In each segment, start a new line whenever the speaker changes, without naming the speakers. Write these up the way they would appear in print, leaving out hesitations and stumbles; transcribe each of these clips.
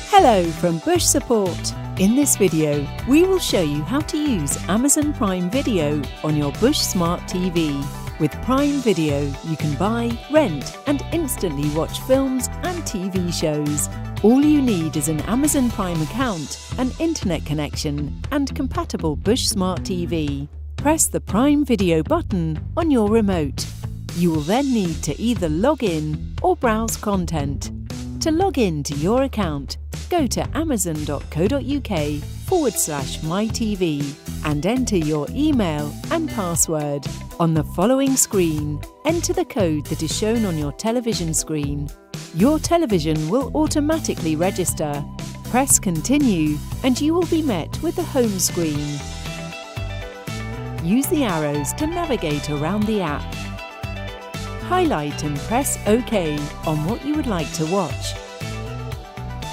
Hello from Bush Support. In this video, we will show you how to use Amazon Prime Video on your Bush Smart TV. With Prime Video, you can buy, rent and instantly watch films and TV shows. All you need is an Amazon Prime account, an internet connection and compatible Bush Smart TV. Press the Prime Video button on your remote. You will then need to either log in or browse content. To log in to your account, go to amazon.co.uk/mytv and enter your email and password. On the following screen, enter the code that is shown on your television screen. Your television will automatically register. Press Continue and you will be met with the home screen. Use the arrows to navigate around the app. Highlight and press OK on what you would like to watch.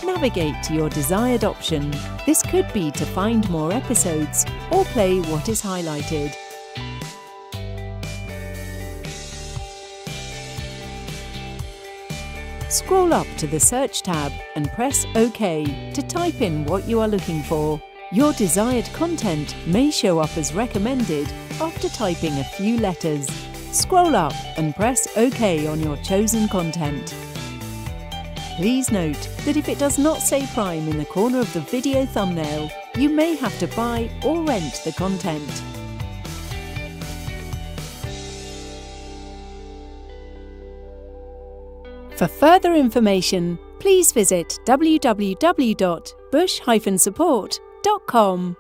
Navigate to your desired option. This could be to find more episodes or play what is highlighted. Scroll up to the Search tab and press OK to type in what you are looking for. Your desired content may show up as recommended after typing a few letters. Scroll up and press OK on your chosen content. Please note that if it does not say Prime in the corner of the video thumbnail, you may have to buy or rent the content. For further information, please visit www.bush-support.com.